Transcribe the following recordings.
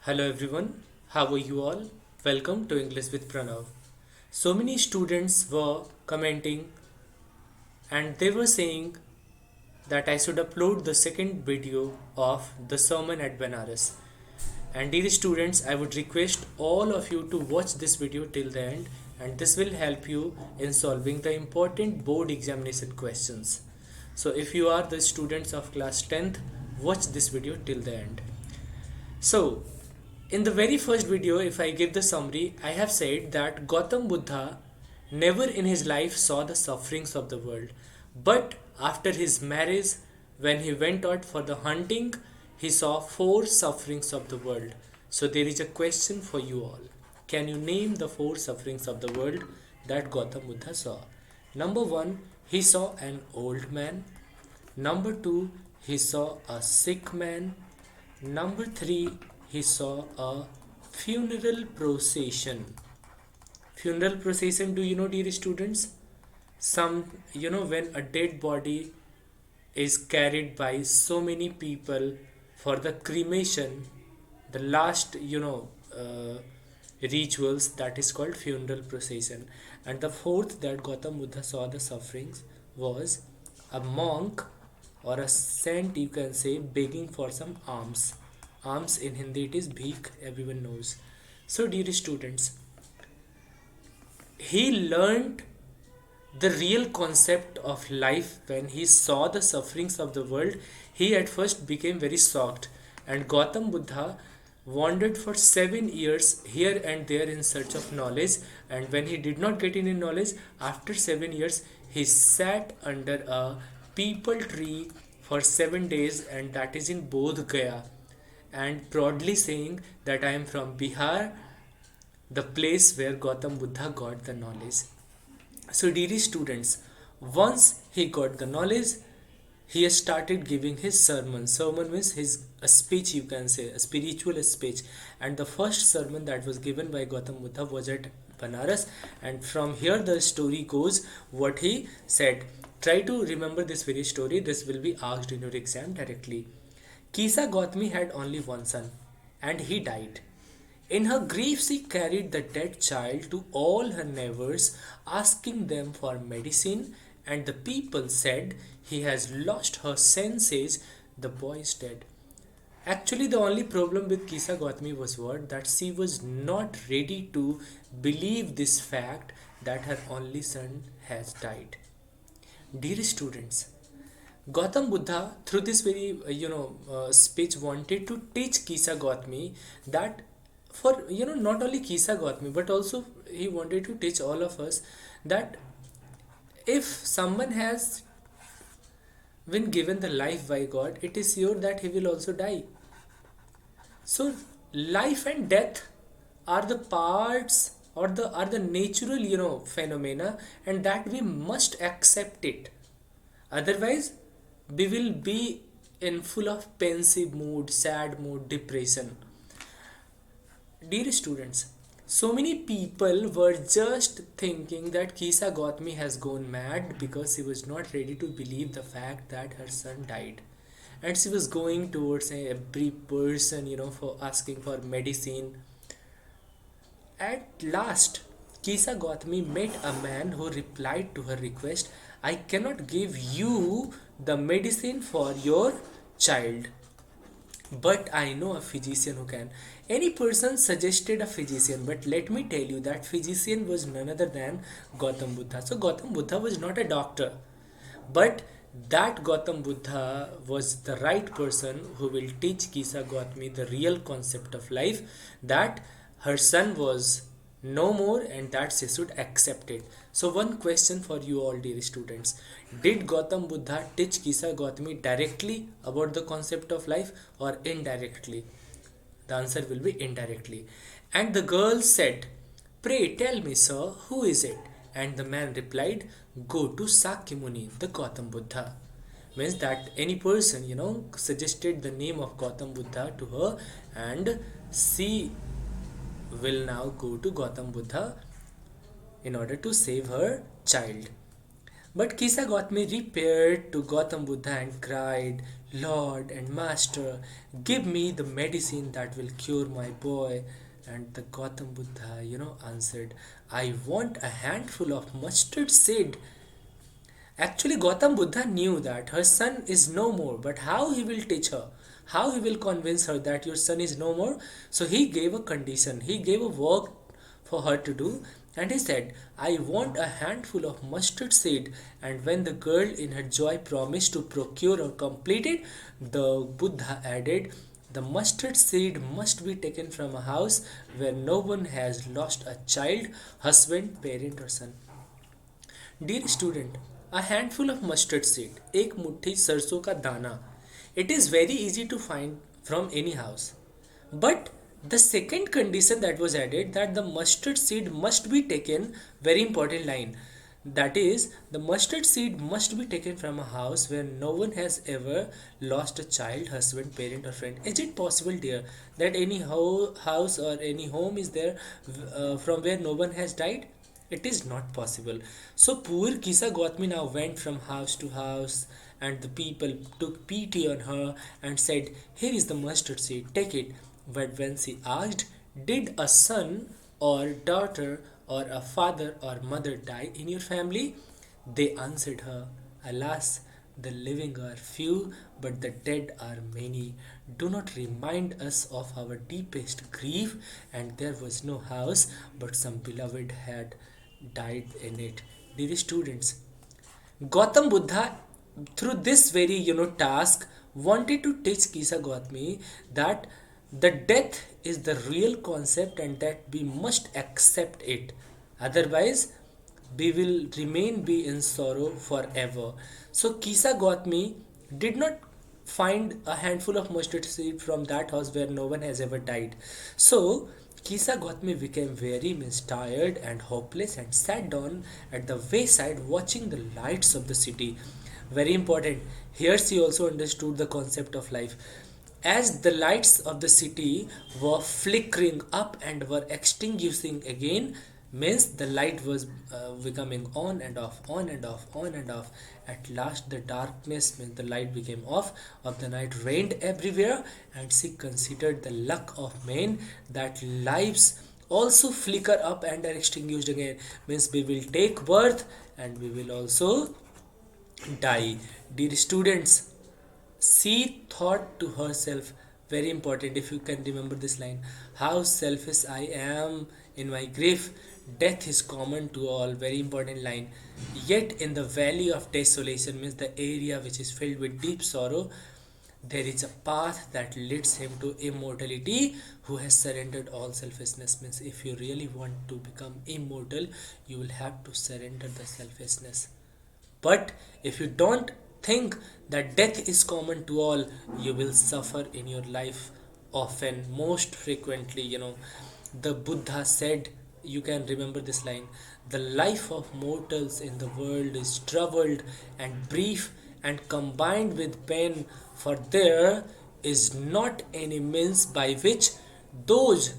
Hello everyone, how are you all? Welcome to English with Pranav. So many students were commenting and they were saying that I should upload the second video of the sermon at Benares. And dear students, I would request all of you to watch this video till the end, and this will help you in solving the important board examination questions. So if you are the students of class 10th, watch this video till the end. So, in the very first video, if I give the summary, I have said that Gautam Buddha never in his life saw the sufferings of the world. But after his marriage, when he went out for the hunting, he saw four sufferings of the world. So, there is a question for you all. Can you name the four sufferings of the world that Gautam Buddha saw? Number one, he saw an old man. Number two, he saw a sick man. Number three, he saw a funeral procession. Funeral procession, do you know, dear students? When a dead body is carried by so many people for the cremation, the last, rituals, that is called funeral procession. And the fourth that Gautam Buddha saw the sufferings was a monk or a saint, you can say, begging for some alms. Alms in Hindi it is bhik, everyone knows. So dear students, he learned the real concept of life when he saw the sufferings of the world. He at first became very shocked, and Gautam Buddha wandered for 7 years here and there in search of knowledge. And when he did not get any knowledge, after 7 years, he sat under a peepal tree for 7 days, and that is in Bodh Gaya, and proudly saying that I am from Bihar, the place where Gautam Buddha got the knowledge. So, dear students, once he got the knowledge, he started giving his sermon. Sermon means his a speech, you can say, a spiritual speech. And the first sermon that was given by Gautam Buddha was at Benares. And from here the story goes what he said. Try to remember this very story. This will be asked in your exam directly. Kisa Gautami had only one son, and he died. In her grief, she carried the dead child to all her neighbors, asking them for medicine, and the people said, "He has lost her senses, the boy is dead." Actually, the only problem with Kisa Gautami was what? That she was not ready to believe this fact that her only son has died. Dear students, Gautam Buddha, through this very speech, wanted to teach Kisa Gautami that for not only Kisa Gautami but also he wanted to teach all of us that if someone has been given the life by God, it is sure that he will also die. So life and death are the parts or the natural phenomena, and that we must accept it. Otherwise, we will be in full of pensive mood, sad mood, depression. Dear students, so many people were just thinking that Kisa Gautami has gone mad because she was not ready to believe the fact that her son died. And she was going towards every person, for asking for medicine. At last, Kisa Gautami met a man who replied to her request, "I cannot give you the medicine for your child, but I know a physician who can." Any person suggested a physician, but let me tell you that physician was none other than Gautam Buddha. So Gautam Buddha was not a doctor, but that Gautam Buddha was the right person who will teach Kisa Gautami the real concept of life, that her son was no more and that she should accept it. So one question for you all, dear students: did Gautam Buddha teach Kisa Gautami directly about the concept of life or indirectly? The answer will be indirectly. And the girl said, "Pray tell me, sir, who is it?" And the man replied, "Go to Sakyamuni, the Gautam Buddha." Means that any person, suggested the name of Gautam Buddha to her, and she will now go to Gautam Buddha in order to save her child. But Kisa Gautami repaired to Gautam Buddha and cried, Lord and Master, give me the medicine that will cure my boy. And the Gautam Buddha, answered, I want a handful of mustard seed. Actually, Gautam Buddha knew that her son is no more, but how he will teach her? How he will convince her that your son is no more? So he gave a condition, he gave a work for her to do, and he said, I want a handful of mustard seed. And when the girl in her joy promised to procure or complete it, the Buddha added, the mustard seed must be taken from a house where no one has lost a child, husband, parent, or son. Dear student, a handful of mustard seed, एक मुट्ठी सरसों का दाना. It is very easy to find from any house. But the second condition that was added, that the mustard seed must be taken, very important line. That is, the mustard seed must be taken from a house where no one has ever lost a child, husband, parent, or friend. Is it possible, dear, that any house or any home is there from where no one has died? It is not possible. So poor Kisa Gautami now went from house to house, and the people took pity on her and said, here is the mustard seed, take it. But when she asked, did a son or daughter or a father or mother die in your family? They answered her, alas, the living are few, but the dead are many. Do not remind us of our deepest grief. And there was no house, but some beloved had died in it. Dear students, Gautam Buddha, through this very task, wanted to teach Kisa Gautami that the death is the real concept and that we must accept it. Otherwise, we will remain be in sorrow forever. So Kisa Gautami did not find a handful of mustard seed from that house where no one has ever died. So Kisa Gautami became very tired and hopeless and sat down at the wayside watching the lights of the city. Very important. Here she also understood the concept of life. As the lights of the city were flickering up and were extinguishing again, means the light was becoming on and off, on and off, on and off. At last the darkness, means the light became off, of the night reigned everywhere, and she considered the luck of men that lives also flicker up and are extinguished again. Means we will take birth and we will also die. Dear students, she thought to herself, very important if you can remember this line, how selfish I am in my grief. Death is common to all, very important line. Yet in the valley of desolation, means the area which is filled with deep sorrow, there is a path that leads him to immortality. Who has surrendered all selfishness, means if you really want to become immortal, you will have to surrender the selfishness. But if you don't think that death is common to all, you will suffer in your life often, most frequently. The Buddha said, you can remember this line, the life of mortals in the world is troubled and brief and combined with pain, for there is not any means by which those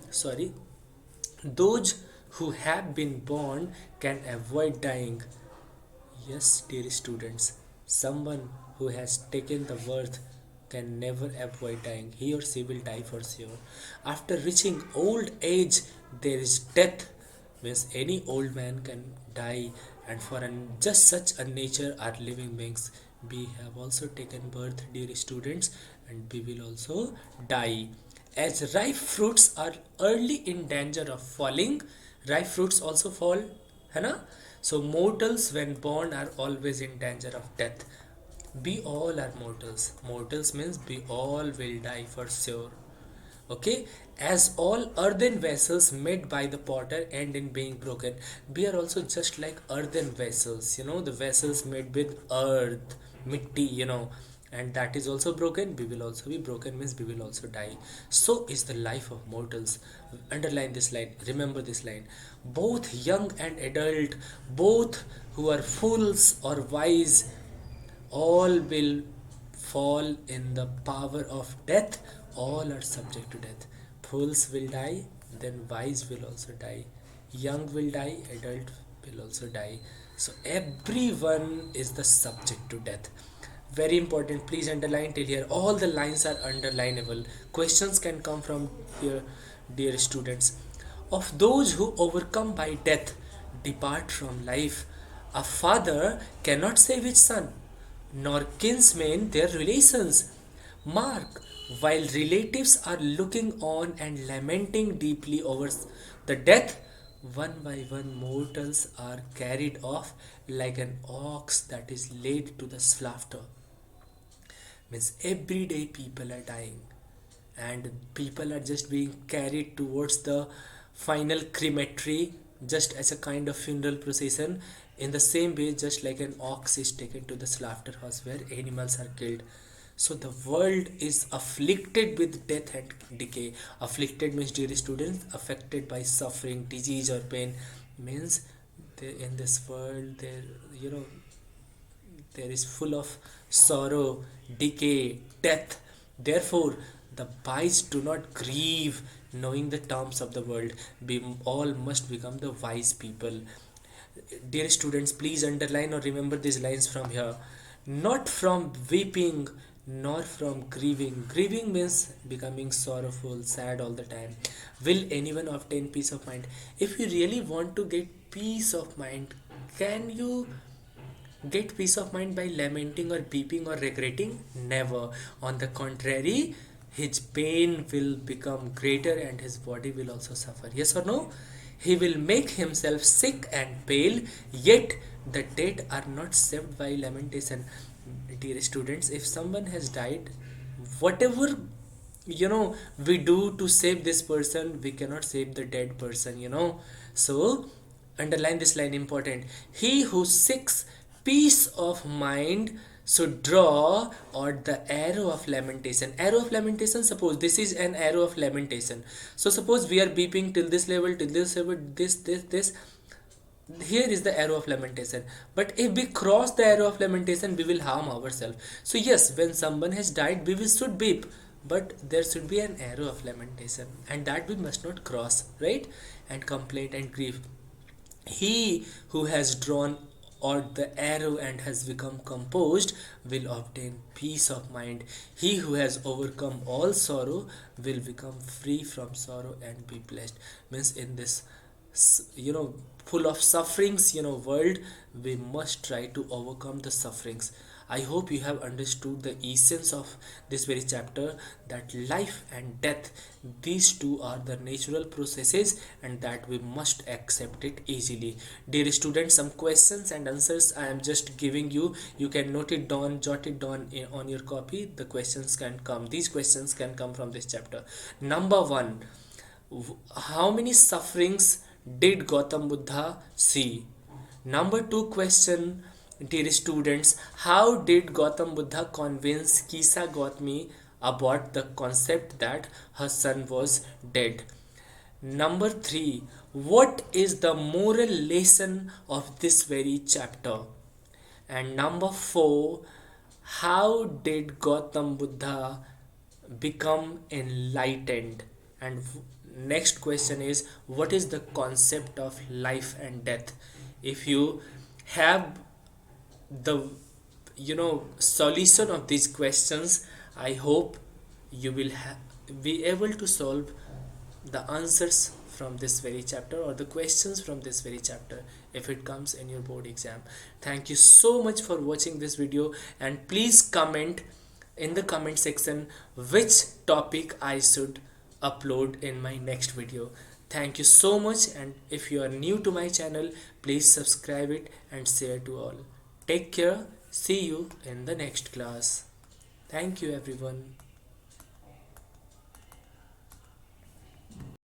sorry those who have been born can avoid dying. Yes, dear students, someone who has taken the birth can never avoid dying. He or she will die for sure. After reaching old age, there is death. Means any old man can die, and for just such a nature are living beings. We have also taken birth, dear students, and we will also die. As ripe fruits are early in danger of falling, ripe fruits also fall, है ना? So mortals when born are always in danger of death. We all are mortals. Mortals means we all will die for sure. Okay, as all earthen vessels made by the potter end in being broken, we are also just like earthen vessels, the vessels made with earth, mitti, and that is also broken. We will also be broken, means we will also die. So is the life of mortals. Underline this line, remember this line. Both young and adult, both who are fools or wise, all will fall in the power of death. All are subject to death. Fools will die, then wise will also die. Young will die, adult will also die. So everyone is the subject to death. Very important, please underline till here. All the lines are underlinable. Questions can come from here, dear students. Of those who overcome by death depart from life, a father cannot save his son, nor kinsmen their relations. Mark, while relatives are looking on and lamenting deeply over the death, one by one mortals are carried off like an ox that is laid to the slaughter. Means every day people are dying, and people are just being carried towards the final crematory, just as a kind of funeral procession. In the same way, just like an ox is taken to the slaughterhouse where animals are killed. So the world is afflicted with death and decay. Afflicted means, dear students, affected by suffering, disease or pain. Means in this world there, you know, there is full of sorrow, decay, death. Therefore, the wise do not grieve, knowing the terms of the world. We all must become the wise people. Dear students, please underline or remember these lines from here. Not from weeping nor from grieving. Grieving means becoming sorrowful, sad all the time. Will anyone obtain peace of mind? If you really want to get peace of mind, can you get peace of mind by lamenting or weeping or regretting? Never. On the contrary, his pain will become greater and his body will also suffer. Yes or no? He will make himself sick and pale, yet the dead are not saved by lamentation. Dear students, if someone has died, whatever we do to save this person, we cannot save the dead person. So underline this line, important. He who seeks peace of mind should draw or the arrow of lamentation. Arrow of lamentation, suppose this is an arrow of lamentation. So suppose we are beeping till this level, till this level, this, here is the arrow of lamentation. But if we cross the arrow of lamentation, we will harm ourselves. So yes, when someone has died, we will should beep, but there should be an arrow of lamentation, and that we must not cross, right? And complaint and grief. He who has drawn or the arrow and has become composed will obtain peace of mind. He who has overcome all sorrow will become free from sorrow and be blessed. Means in this full of sufferings world, we must try to overcome the sufferings. I hope you have understood the essence of this very chapter, that life and death, these two are the natural processes and that we must accept it easily. Dear students, some questions and answers I am just giving you. You can note it down, jot it down on your copy. The questions can come, these questions can come from this chapter. Number 1, how many sufferings did Gautam Buddha see? Number 2 question, dear students, how did Gautam Buddha convince Kisa Gautami about the concept that her son was dead? Number 3, what is the moral lesson of this very chapter? And number 4, how did Gautam Buddha become enlightened? And next question is, what is the concept of life and death? If you have the solution of these questions, I hope you will be able to solve the answers from this very chapter or the questions from this very chapter if it comes in your board exam. Thank you so much for watching this video, and please comment in the comment section which topic I should upload in my next video. Thank you so much, and if you are new to my channel, please subscribe it and share to all. Take care. See you in the next class. Thank you everyone.